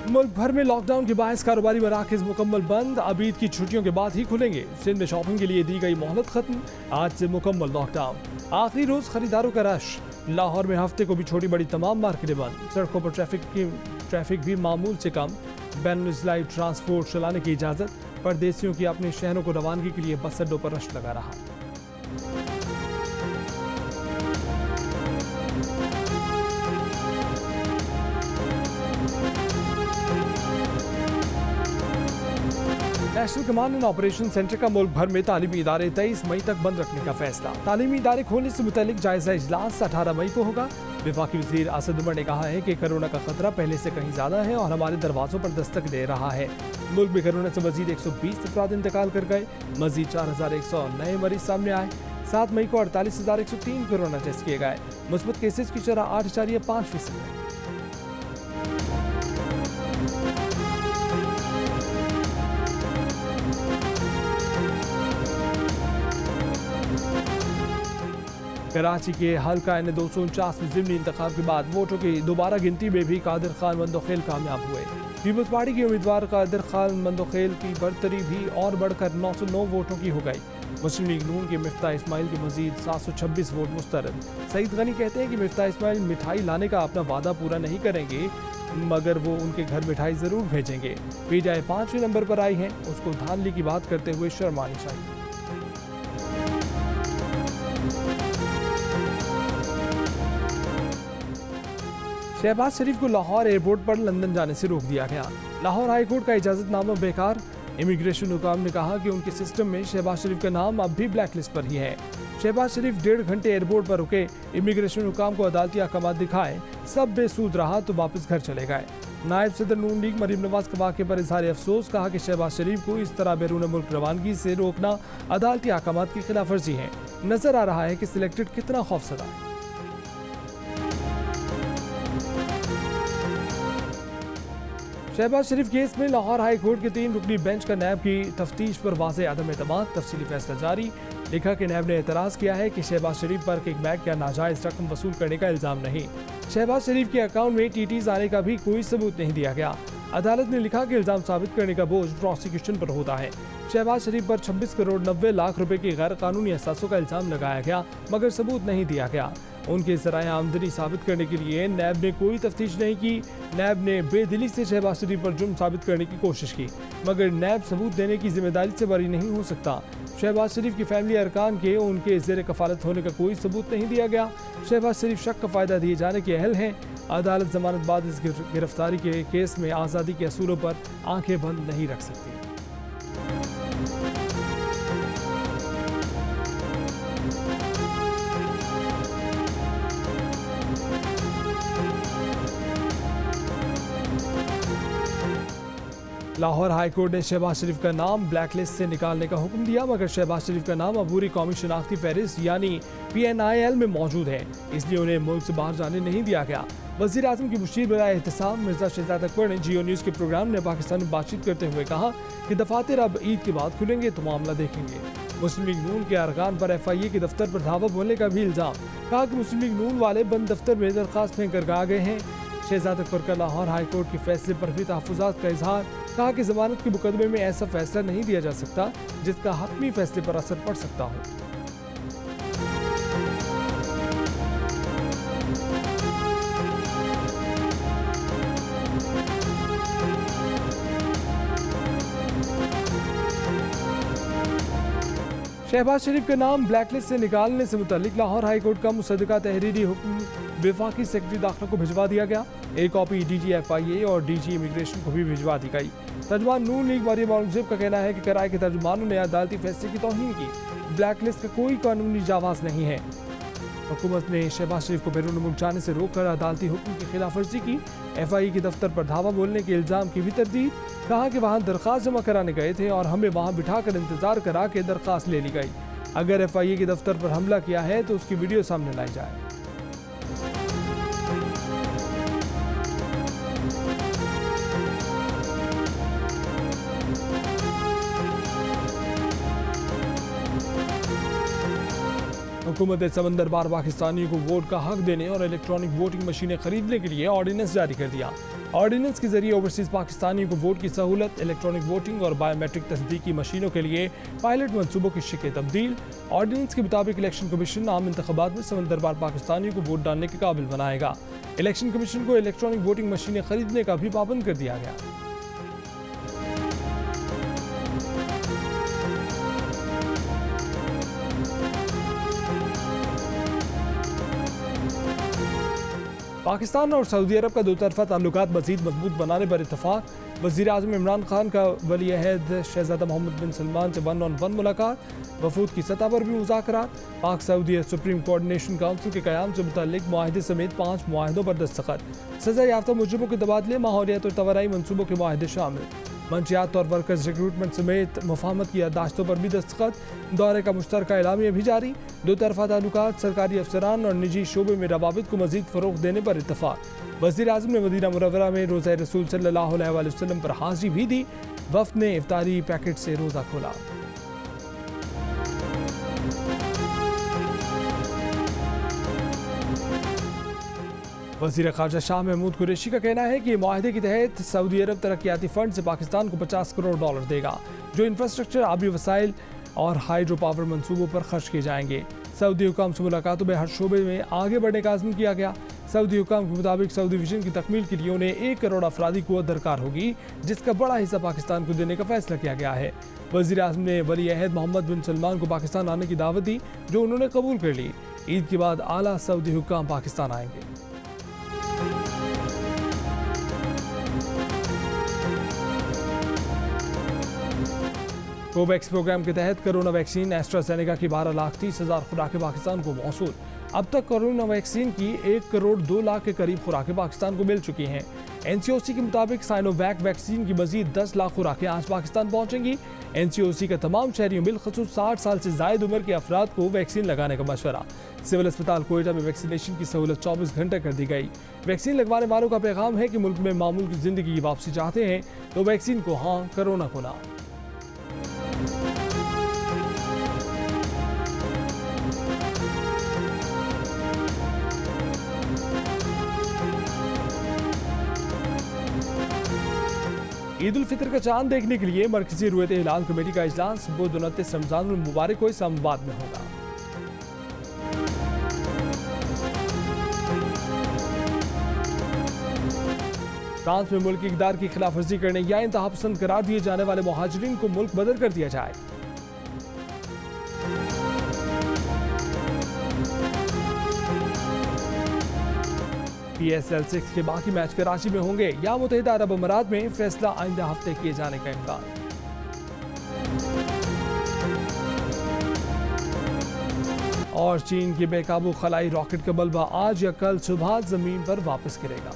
मुल्क भर में लॉकडाउन के बायस कारोबारी मराकज मुकम्मल बंद। अब ईद की छुट्टियों के बाद ही खुलेंगे। सिंध में शॉपिंग के लिए दी गई मोहलत खत्म। आज से मुकम्मल लॉकडाउन। आखिरी रोज खरीदारों का रश। लाहौर में हफ्ते को भी छोटी बड़ी तमाम मार्केटें बंद। सड़कों पर ट्रैफिक भी मामूल से कम। बैनुल-अज़लाई ट्रांसपोर्ट चलाने की इजाज़त। परदेसियों की अपने शहरों को रवानगी के लिए बस अड्डों पर रश लगा रहा। National command and operation centre का मुल्क भर में तालीमी इदारे 23 मई तक बंद रखने का फैसला। तालीमी इदारे खोलने से मुतालिक जायजा इजलास 18 मई को होगा। वफाकी वज़ीर असद उमर ने कहा है कि कोरोना का खतरा पहले से कहीं ज्यादा है और हमारे दरवाजों पर दस्तक दे रहा है। मुल्क में कोरोना से मजीद 120 अफराद इंतकाल कर गए। मजीद 4100 नए मरीज सामने आए। 7 मई को 48,103 कोरोना टेस्ट किए गए। मुस्बत केसेज की शरह 8.5% है। कराची के हल्का N 249 में ज़िमनी इंतखाब के बाद वोटों की दोबारा गिनती में भी कादिर खान मंदोखेल कामयाब हुए। पीपल्स पार्टी के उम्मीदवार कादिर खान मंदोखेल की बरतरी भी और बढ़कर 909 वोटों की हो गई। मुस्लिम लीग नून के मिफ्ता इस्माइल के मजीद 726 वोट मुस्तरद। सईद गनी कहते हैं कि मिफ्ता इस्माइल मिठाई लाने का अपना वादा पूरा नहीं करेंगे, मगर वो उनके घर मिठाई जरूर भेजेंगे। पीटीआई 5वें नंबर पर आई है, उसको धांधली की बात करते हुए शर्म आनी चाहिए। शहबाज शरीफ को लाहौर एयरपोर्ट पर लंदन जाने से रोक दिया गया। लाहौर हाईकोर्ट का इजाजतनामा बेकार। इमिग्रेशन हुकाम ने कहा कि उनके सिस्टम में शहबाज शरीफ का नाम अब भी ब्लैक लिस्ट पर ही है। शहबाज शरीफ 1.5 घंटे एयरपोर्ट पर रुके, इमिग्रेशन हुकाम को अदालती अहकाम दिखाए, सब बेसूद रहा तो वापस घर चले गए। नायब सदर नून लीग मरीम नवाज के वाक़े पर इजहार अफसोस, कहा कि शहबाज शरीफ को इस तरह बैरून मुल्क रवानगी से रोकना अदालती अहकाम की खिलाफ वर्जी है। नजर आ रहा है कि सिलेक्टेड कितना खौफसदा है। शहबाज शरीफ केस में लाहौर हाई कोर्ट के 3 रुकनी बेंच का नैब की तफ्तीश पर वाज़े अदम एतमाद। तफसीली फैसला जारी। लिखा कि नैब ने एतराज़ किया है कि शहबाज शरीफ पर किकबैक या नाजायज़ रकम वसूल करने का इल्ज़ाम नहीं। शहबाज शरीफ के अकाउंट में टीटीज़ आने का भी कोई सबूत नहीं दिया गया। अदालत ने लिखा कि इल्ज़ाम साबित करने का बोझ प्रोसिक्यूशन पर होता है। शहबाज शरीफ पर 26 करोड़ 90 लाख रुपए की गैर कानूनी असासों का इल्ज़ाम लगाया गया, मगर सबूत नहीं दिया गया। उनके ज़राए आमदनी साबित करने के लिए नैब ने कोई तफ्तीश नहीं की। नैब ने बेदिली से शहबाज शरीफ पर जुर्म साबित करने की कोशिश की, मगर नैब सबूत देने की जिम्मेदारी से बरी नहीं हो सकता। शहबाज शरीफ की फैमिली अरकान के उनके ज़ेर कफालत होने का कोई सबूत नहीं दिया गया। शहबाज शरीफ शक का फ़ायदा दिए जाने के अहल हैं। अदालत जमानत बाद इस गिरफ्तारी के केस में आज़ादी के असूलों पर आंखें बंद नहीं रख सकती। लाहौर हाईकोर्ट ने शहबाज शरीफ का नाम ब्लैक लिस्ट से निकालने का हुक्म दिया, मगर शहबाज शरीफ का नाम अबूरी कौमी शनाख्ती फहरिस्त यानी PNIL में मौजूद है, इसलिए उन्हें मुल्क से बाहर जाने नहीं दिया गया। वज़ीर आज़म की मुशीर बराए एहतसाब मिर्जा शहजाद अकबर ने जियो न्यूज़ के प्रोग्राम ने पाकिस्तान में बातचीत करते हुए कहा कि दफातर अब ईद के बाद खुलेंगे तो मामला देखेंगे। मुस्लिम लीग नून के अरकान पर FIA के दफ्तर पर धावा बोलने का भी इल्ज़ाम। कहा कि मुस्लिम लीग नून वाले बंद दफ्तर में दरख्वास्त फेंक कर आ गए हैं। शहजाद अकबर का लाहौर हाईकोर्ट के फैसले पर भी तहफ़्फ़ुज़ात का इजहार। कहा कि जमानत के मुकदमे में ऐसा फैसला नहीं दिया जा सकता जिसका हतमी फैसले पर असर पड़ सकता हो। शहबाज शरीफ का नाम ब्लैकलिस्ट से निकालने से मुतालिक लाहौर हाईकोर्ट का मुसद्दका तहरीरी हुक्म वफाकी सेक्रेटरी दाखिला को भिजवा दिया गया। एक कॉपी DG FIA और DG इमिग्रेशन को भी भिजवा दी गई। तर्जुमान नून लीग मरियम औरंगजेब का कहना है कि कराए के तर्जुमानों ने अदालती फैसले की तौहीन की। ब्लैकलिस्ट का कोई कानूनी जावाज नहीं है। हुकूमत ने शहबाज शरीफ को बैरून मुल्क जाने से रोककर अदालती हुक्म की खिलाफ वर्जी की। FIA के दफ्तर पर धावा बोलने के इल्ज़ाम की भी तरदीद। कहा कि वहाँ दरख्वास्त जमा कराने गए थे और हमें वहाँ बिठाकर इंतजार करा के दरख्वास्त ले ली गई। अगर FIA के दफ्तर पर हमला किया है तो उसकी वीडियो सामने लाई जाए। हुकूमत समंदर बार पाकिस्तानियों को वोट का हक देने और इलेक्ट्रॉनिक वोटिंग मशीनें खरीदने के लिए ऑर्डिनेंस जारी कर दिया। ऑर्डिनेंस के जरिए ओवरसीज पाकिस्तानियों को वोट की सहूलत, इलेक्ट्रॉनिक वोटिंग और बायोमेट्रिक तस्दीकी मशीनों के लिए पायलट मनसूबों की शिकल तब्दील। ऑर्डिनेंस के मुताबिक इलेक्शन कमीशन आम इंतखाबात में समंदर बार पाकिस्तानियों को वोट डालने के काबिल बनाएगा। इलेक्शन कमीशन को इलेक्ट्रॉनिक वोटिंग मशीनें खरीदने का भी पाबंद कर दिया गया। पाकिस्तान और सऊदी अरब का दोतरफा ताल्लुकात मज़ीद मजबूत बनाने पर इत्तफाक। वज़ीर आज़म इमरान खान का वली अहद शहज़ादा मोहम्मद बिन सलमान से 1-on-1 मुलाकात। वफूद की सतह पर भी मुज़ाकरात। पाक सऊदी सुप्रीम कोऑर्डिनेशन काउंसिल के क़याम से मुतल्लिक मुआहदे समेत 5 मुआहदों पर दस्तखत। सज़ा याफ्ता मुजरिमों के तबादले, माहौलियात और तवानाई मनसूबों के मुआहदे शामिल। मंशियात और वर्कर्स रिक्रूटमेंट समेत मुफाहमत की याददाश्तों पर भी दस्तखत। दौरे का मुश्तरका एलामिया भी जारी। दो तरफा ताल्लुकात, सरकारी अफसरान और निजी शोबे में रवाबित को मजीद फ़रोग़ देने पर इत्तफाक। वज़ीर आज़म ने मदीना मुनव्वरा में रोज़ा रसूल सल्लल्लाहु अलैहि वसल्लम पर हाज़री भी दी। वफ़द ने इफ्तारी पैकेट से रोज़ा खोला। वज़ीर ख़ारजा शाह महमूद कुरैशी का कहना है कि मुआहदे के तहत सऊदी अरब तरक्याती फ़ंड से पाकिस्तान को $50 करोड़ देगा, जो इंफ्रास्ट्रक्चर, आबी वसाइल और हाइड्रो पावर मनसूबों पर खर्च किए जाएंगे। सऊदी हुकाम से मुलाकातों में हर शोबे में आगे बढ़ने का आज़म किया गया। सऊदी हुकाम के मुताबिक सऊदी विजन की तकमील के लिए उन्हें 1 करोड़ अफरादी क़ुव्वत दरकार होगी, जिसका बड़ा हिस्सा पाकिस्तान को देने का फैसला किया गया है। वज़ीर आज़म ने वली अहद मोहम्मद बिन सलमान को पाकिस्तान आने की दावत दी, जो उन्होंने कबूल कर ली। ईद के बाद आला सऊदी हुकाम पाकिस्तान आएंगे। कोवैक्स प्रोग्राम के तहत कोरोना वैक्सीन एस्ट्राजेनेका की 12,30,000 खुराकें पाकिस्तान को मौसूल। अब तक कोरोना वैक्सीन की 1 करोड़ 2 लाख के करीब खुराकें पाकिस्तान को मिल चुकी हैं। NCOC के मुताबिक साइनोवैक वैक्सीन की मजीद 10 लाख खुराकें आज पाकिस्तान पहुंचेंगी। NCOC का तमाम शहरियों बिलखसूस 60 साल से जायद उम्र के अफराद को वैक्सीन लगाने का मशवरा। सिविल अस्पताल कोयटा में वैक्सीनेशन की सहूलत 24 घंटे कर दी गई। वैक्सीन लगवाने वालों का पैगाम है कि मुल्क में मामूल की जिंदगी की वापसी चाहते हैं तो वैक्सीन को हाँ, कोरोना को ना। ईद उल फितर का चांद देखने के लिए मरकजी रुयत हिलाल कमेटी का इजलास बुध 29 रमजान मुबारक को इस्लामाबाद में होगा। फ्रांस में मुल्क की इक़दार की खिलाफ वर्जी करने या इंतहा पसंद करार दिए जाने वाले मुहाजिरीन को मुल्क बदर कर दिया जाए। PSL 6 के बाकी मैच कराची में होंगे या मुत्तहिदा अरब अमीरात में, फैसला आइंदा हफ्ते किए जाने का इम्कान। और चीन के बेकाबू खलाई रॉकेट का मलबा आज या कल सुबह जमीन पर वापस गिरेगा।